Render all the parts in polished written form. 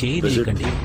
చేయనీయకండి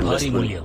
భారీ మూల్యం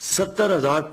70,000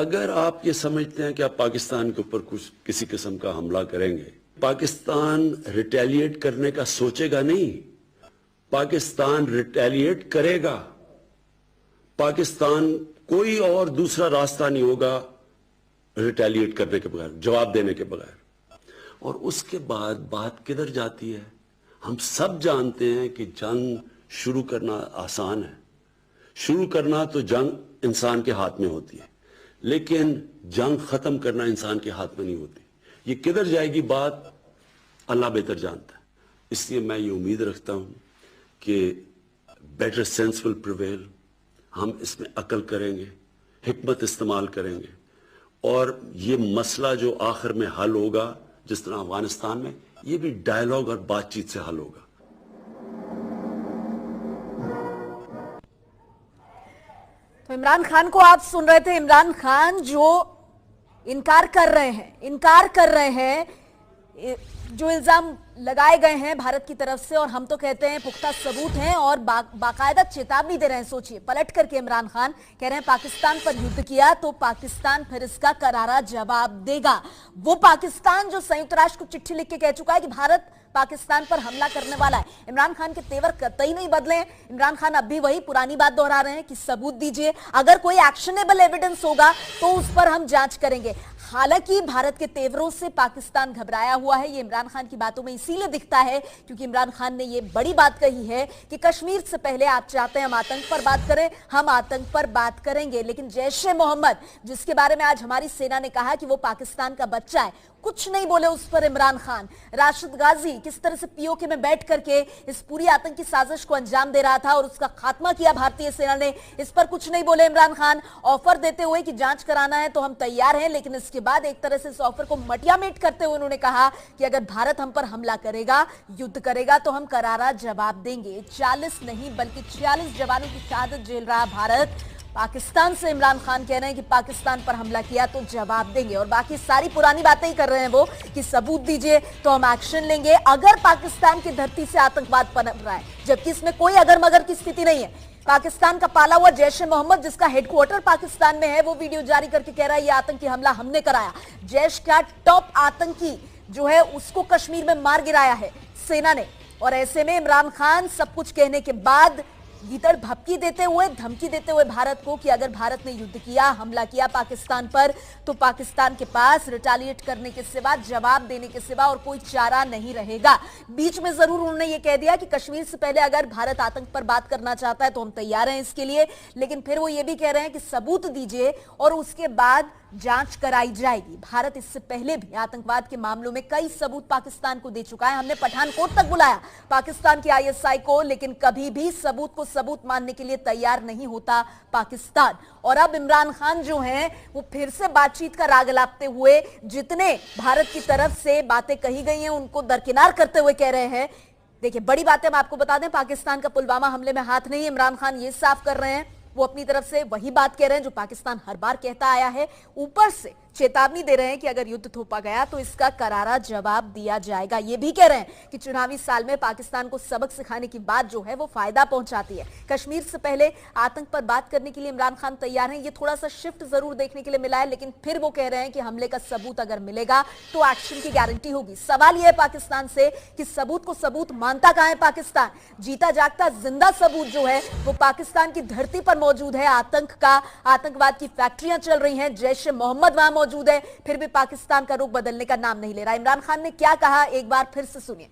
اگر آپ یہ سمجھتے ہیں کہ آپ پاکستان کے اوپر کچھ کسی قسم کا حملہ کریں گے، پاکستان ریٹیلیٹ کرنے کا سوچے گا نہیں، پاکستان ریٹیلیٹ کرے گا. پاکستان کوئی اور دوسرا راستہ نہیں ہوگا ریٹیلیٹ کرنے کے بغیر، جواب دینے کے بغیر. اور اس کے بعد بات کدھر جاتی ہے؟ ہم سب جانتے ہیں کہ جنگ شروع کرنا آسان ہے، شروع کرنا تو جنگ انسان کے ہاتھ میں ہوتی ہے، لیکن جنگ ختم کرنا انسان کے ہاتھ میں نہیں ہوتی. یہ کدھر جائے گی بات اللہ بہتر جانتا ہے. اس لیے میں یہ امید رکھتا ہوں کہ بیٹر سینس ول پریویل. ہم اس میں عقل کریں گے، حکمت استعمال کریں گے، اور یہ مسئلہ جو آخر میں حل ہوگا جس طرح افغانستان میں، یہ بھی ڈائیلاگ اور بات چیت سے حل ہوگا. تو عمران خان کو آپ سن رہے تھے. عمران خان جو انکار کر رہے ہیں جو الزام لگائے گئے ہیں بھارت کی طرف سے، اور ہم تو کہتے ہیں پختہ ثبوت ہیں اور باقاعدہ چیتاوی دے رہے ہیں. سوچئے پلٹ کر کے عمران خان کہہ رہے ہیں پاکستان پر یدھ کیا تو پاکستان پھر اس کا کرارا جواب دے گا. وہ پاکستان جو سیونت راشٹر کو چٹھی لکھ کے کہہ چکا ہے کہ بھارت پاکستان پر حملہ کرنے والا ہے. عمران خان کے تیور قطعی نہیں بدلے ہیں. عمران خان اب بھی وہی پرانی بات دہرا رہے ہیں کہ ثبوت دیجئے، اگر کوئی ایکشنیبل ایویڈنس ہوگا تو اس پر ہم جانچ کریں گے. حالانکہ بھارت کے تیوروں سے پاکستان گھبرایا ہوا ہے. یہ عمران خان کی باتوں میں اسی لیے دکھتا ہے کیونکہ عمران خان نے یہ بڑی بات کہی ہے کہ کشمیر سے پہلے آپ چاہتے ہیں ہم آتنک پر بات کریں، ہم آتنک پر بات کریں گے، لیکن جیش محمد جس کے بارے میں آج ہماری سینا نے کہا کہ وہ پاکستان کا بچہ ہے، کچھ نہیں بولے اس پر عمران خان. راشد غازی کس طرح سے پی او کے میں بیٹھ کر کے اس پوری آتنکی سازش کو انجام دے رہا تھا اور اس کا خاتمہ کیا بھارتی سینا نے، اس پر کچھ نہیں بولے عمران خان. آفر دیتے ہوئے کہ جانچ کرانا ہے تو ہم تیار ہیں، لیکن اس کے بعد ایک طرح سے اس آفر کو مٹیا میٹ کرتے ہوئے انہوں نے کہا کہ اگر بھارت ہم پر حملہ کرے گا، یدھ کرے گا تو ہم کرارا جواب دیں گے. 40 نہیں بلکہ 46 جوانوں کی شہادت جھیل رہا بھارت. پاکستان سے عمران خان کہہ رہے ہیں کہ پاکستان پر حملہ کیا تو جواب دیں گے، اور باقی ساری پرانی باتیں ہی کر رہے ہیں وہ کہ ثبوت دیجئے تو ہم ایکشن لیں گے اگر پاکستان کی دھرتی سے آتنکواد پنپ رہا ہے، جبکہ اس میں کوئی اگر مگر کی استھتی نہیں ہے. پاکستان کا پالا ہوا جیش محمد جس کا ہیڈ کوارٹر پاکستان میں ہے، وہ ویڈیو جاری کر کے کہہ رہا ہے یہ آتنکی حملہ ہم نے کرایا. جیش کا ٹاپ آتنکی جو ہے اس کو کشمیر میں مار گرایا ہے سینا نے. اور ایسے میں عمران خان سب کچھ کہنے کے بعد گیتڑ بھپکی دیتے ہوئے، دھمکی دیتے ہوئے بھارت کو کہ اگر بھارت نے یدھ کیا، حملہ کیا پاکستان پر تو پاکستان کے پاس ریٹیلیٹ کرنے کے سوا، جواب دینے کے سوا اور کوئی چارہ نہیں رہے گا. بیچ میں ضرور انہوں نے یہ کہہ دیا کہ کشمیر سے پہلے اگر بھارت آتنک پر بات کرنا چاہتا ہے تو ہم تیار ہیں اس کے لیے، لیکن پھر وہ یہ بھی کہہ رہے ہیں کہ ثبوت دیجئے اور اس کے بعد جانچ کرائی جائے گی. بھارت اس سے پہلے بھی آتنکواد کے معاملوں میں کئی ثبوت پاکستان کو دے چکا ہے. ہم نے پٹھان کوٹ تک بلایا پاکستان کی ISI کو، لیکن کبھی بھی ثبوت کو ثبوت ماننے کے لیے تیار نہیں ہوتا پاکستان. اور اب عمران خان جو ہیں وہ پھر سے بات چیت کا راگ الاپتے ہوئے جتنے بھارت کی طرف سے باتیں کہی گئی ہیں ان کو درکنار کرتے ہوئے کہہ رہے ہیں. دیکھیں بڑی باتیں ہم آپ کو بتا دیں، پاکستان کا پلوامہ حملے میں ہاتھ نہیں. عمران خان یہ صاف کر رہے ہیں، وہ اپنی طرف سے وہی بات کہہ رہے ہیں جو پاکستان ہر بار کہتا آیا ہے. اوپر سے چیتاونی دے رہے ہیں کہ اگر یدھ تھوپا گیا تو اس کا کرارا جواب دیا جائے گا. یہ بھی کہہ رہے ہیں کہ چناوی سال میں پاکستان کو سبق سکھانے کی بات جو ہے وہ فائدہ پہنچاتی ہے. کشمیر سے پہلے آتنک پر بات کرنے کے لیے عمران خان تیار ہیں. یہ تھوڑا سا شفٹ ضرور دیکھنے کے لیے ملا ہے، لیکن پھر وہ کہہ رہے ہیں کہ حملے کا ثبوت اگر ملے گا تو ایکشن کی گارنٹی ہوگی. سوال یہ ہے پاکستان سے کہ ثبوت کو ثبوت مانتا کہاں ہے پاکستان؟ جیتا جاگتا زندہ ثبوت جو ہے وہ پاکستان کی دھرتی پر موجود ہے. آتنکواد کی فیکٹریاں چل رہی ہیں، جیش محمد وہاں موجود ہے، پھر بھی پاکستان کا رخ بدلنے کا نام نہیں لے رہا. عمران خان نے کیا کہا ایک بار پھر سے سنیے.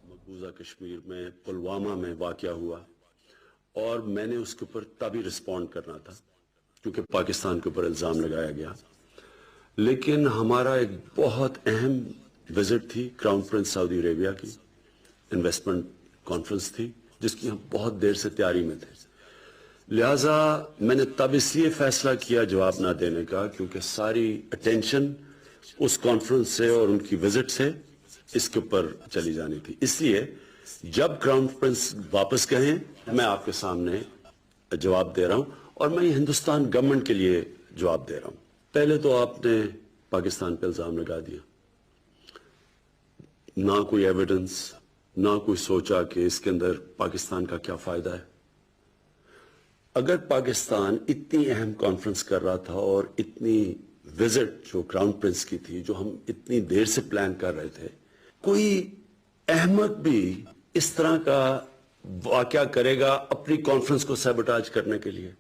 مقبوضہ کشمیر میں پلوامہ میں واقعہ ہوا اور میں نے اس کے اوپر تبھی رسپونڈ کرنا تھا کیونکہ پاکستان کے اوپر الزام لگایا گیا. لیکن ہمارا ایک بہت اہم وزٹ تھی کراؤن پرنس سعودی عربیہ کی، انویسٹمنٹ کانفرنس تھی جس کی ہم بہت دیر سے تیاری میں تھے. لہٰذا میں نے تب اس لیے فیصلہ کیا جواب نہ دینے کا کیونکہ ساری اٹینشن اس کانفرنس سے اور ان کی وزٹ سے اس کے اوپر چلی جانی تھی. اس لیے جب کراؤن پرنس واپس کہیں میں آپ کے سامنے جواب دے رہا ہوں اور میں یہ ہندوستان گورنمنٹ کے لیے جواب دے رہا ہوں. پہلے تو آپ نے پاکستان پہ الزام لگا دیا، نہ کوئی ایویڈنس، نہ کوئی سوچا کہ اس کے اندر پاکستان کا کیا فائدہ ہے. اگر پاکستان اتنی اہم کانفرنس کر رہا تھا اور اتنی وزٹ جو کراؤن پرنس کی تھی جو ہم اتنی دیر سے پلان کر رہے تھے، کوئی احمق بھی اس طرح کا واقعہ کرے گا اپنی کانفرنس کو سیبوٹاج کرنے کے لیے؟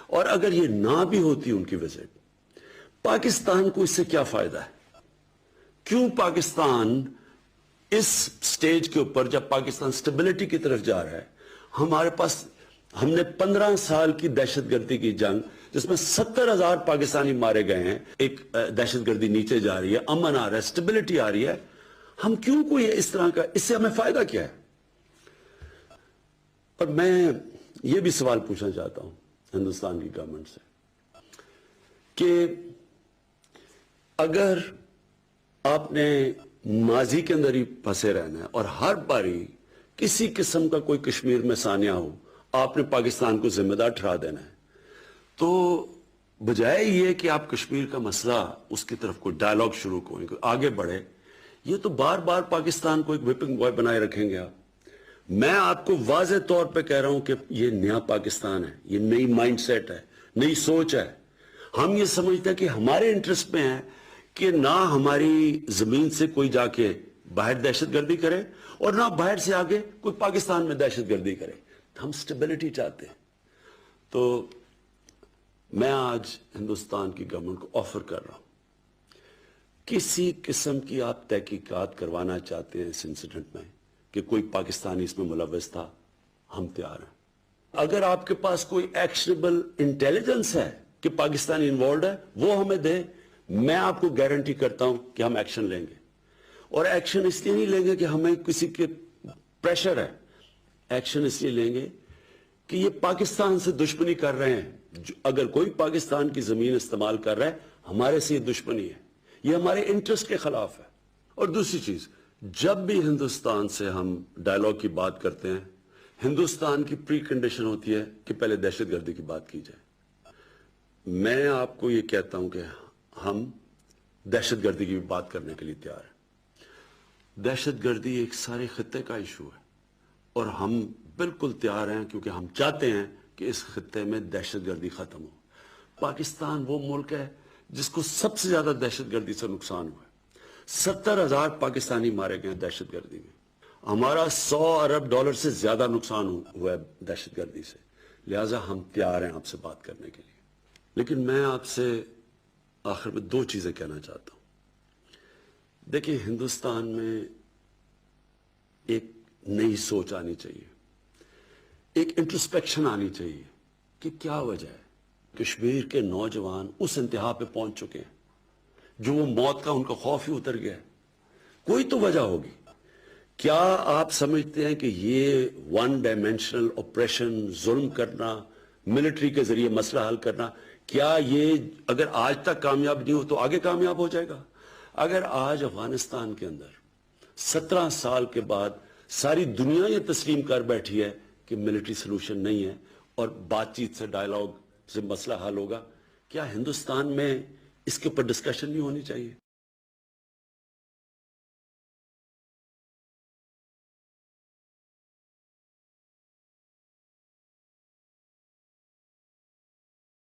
اور اگر یہ نہ بھی ہوتی ان کی وزٹ، پاکستان کو اس سے کیا فائدہ ہے؟ کیوں پاکستان اس سٹیج کے اوپر، جب پاکستان سٹیبلٹی کی طرف جا رہا ہے، ہمارے پاس ہم نے 15 سال کی دہشت گردی کی جنگ جس میں 70,000 پاکستانی مارے گئے ہیں، ایک دہشت گردی نیچے جا رہی ہے، امن آ رہا ہے، سٹیبلٹی آ رہی ہے، ہم کیوں کوئی اس طرح کا، اس سے ہمیں فائدہ کیا ہے؟ اور میں یہ بھی سوال پوچھنا چاہتا ہوں ہندوستان کی گورنمنٹ سے کہ اگر آپ نے ماضی کے اندر ہی پھنسے رہنا ہے اور ہر باری کسی قسم کا کوئی کشمیر میں سانیہ ہو آپ نے پاکستان کو ذمہ دار ٹھہرا دینا ہے، تو بجائے یہ کہ آپ کشمیر کا مسئلہ اس کی طرف کوئی ڈائیلاگ شروع کریں، کوئی آگے بڑھے، یہ تو بار بار پاکستان کو ایک وپنگ بوائے بنائے رکھیں گے آپ۔ میں آپ کو واضح طور پہ کہہ رہا ہوں کہ یہ نیا پاکستان ہے، یہ نئی مائنڈ سیٹ ہے، نئی سوچ ہے۔ ہم یہ سمجھتے ہیں کہ ہمارے انٹرسٹ میں ہے کہ نہ ہماری زمین سے کوئی جا کے باہر دہشت گردی کرے اور نہ باہر سے آگے کوئی پاکستان میں دہشت گردی کرے۔ ہم سٹیبلٹی چاہتے ہیں۔ تو میں آج ہندوستان کی گورنمنٹ کو آفر کر رہا ہوں، کسی قسم کی آپ تحقیقات کروانا چاہتے ہیں اس انسیڈنٹ میں کہ کوئی پاکستانی اس میں ملوث تھا، ہم تیار ہیں۔ اگر آپ کے پاس کوئی ایکشنیبل انٹیلیجنس ہے کہ پاکستانی انوالوڈ ہے، وہ ہمیں دے، میں آپ کو گارنٹی کرتا ہوں کہ ہم ایکشن لیں گے۔ اور ایکشن اس لیے نہیں لیں گے کہ ہمیں کسی کے پریشر ہے، ایکشن اس لیے لیں گے کہ یہ پاکستان سے دشمنی کر رہے ہیں۔ اگر کوئی پاکستان کی زمین استعمال کر رہا ہے، ہمارے سے یہ دشمنی ہے، یہ ہمارے انٹرسٹ کے خلاف ہے۔ اور دوسری چیز، جب بھی ہندوستان سے ہم ڈائیلاگ کی بات کرتے ہیں، ہندوستان کی پری کنڈیشن ہوتی ہے کہ پہلے دہشت گردی کی بات کی جائے۔ میں آپ کو یہ کہتا ہوں کہ ہم دہشت گردی کی بھی بات کرنے کے لیے تیار ہیں۔ دہشت گردی ایک سارے خطے کا ایشو ہے اور ہم بالکل تیار ہیں، کیونکہ ہم چاہتے ہیں کہ اس خطے میں دہشت گردی ختم ہو۔ پاکستان وہ ملک ہے جس کو سب سے زیادہ دہشت گردی سے نقصان ہوا ہے۔ 70,000 پاکستانی مارے گئے دہشت گردی میں، ہمارا $100 ارب سے زیادہ نقصان ہوا ہے دہشت گردی سے، لہٰذا ہم تیار ہیں آپ سے بات کرنے کے لیے۔ لیکن میں آپ سے آخر میں 2 چیزیں کہنا چاہتا ہوں۔ دیکھیں، ہندوستان میں ایک نئی سوچ آنی چاہیے، ایک انٹرسپیکشن آنی چاہیے کہ کیا وجہ ہے کشمیر کے نوجوان اس انتہا پہ پہنچ چکے ہیں جو وہ موت کا ان کا خوف ہی اتر گیا ہے۔ کوئی تو وجہ ہوگی۔ کیا آپ سمجھتے ہیں کہ یہ ون ڈائمینشنل آپریشن، ظلم کرنا، ملٹری کے ذریعے مسئلہ حل کرنا، کیا یہ اگر آج تک کامیاب نہیں ہو تو آگے کامیاب ہو جائے گا؟ اگر آج افغانستان کے اندر 17 سال کے بعد ساری دنیا یہ تسلیم کر بیٹھی ہے کہ ملٹری سلوشن نہیں ہے اور بات چیت سے، ڈائیلاگ سے مسئلہ حل ہوگا، کیا ہندوستان میں اس کے اوپر ڈسکشن نہیں ہونی چاہیے؟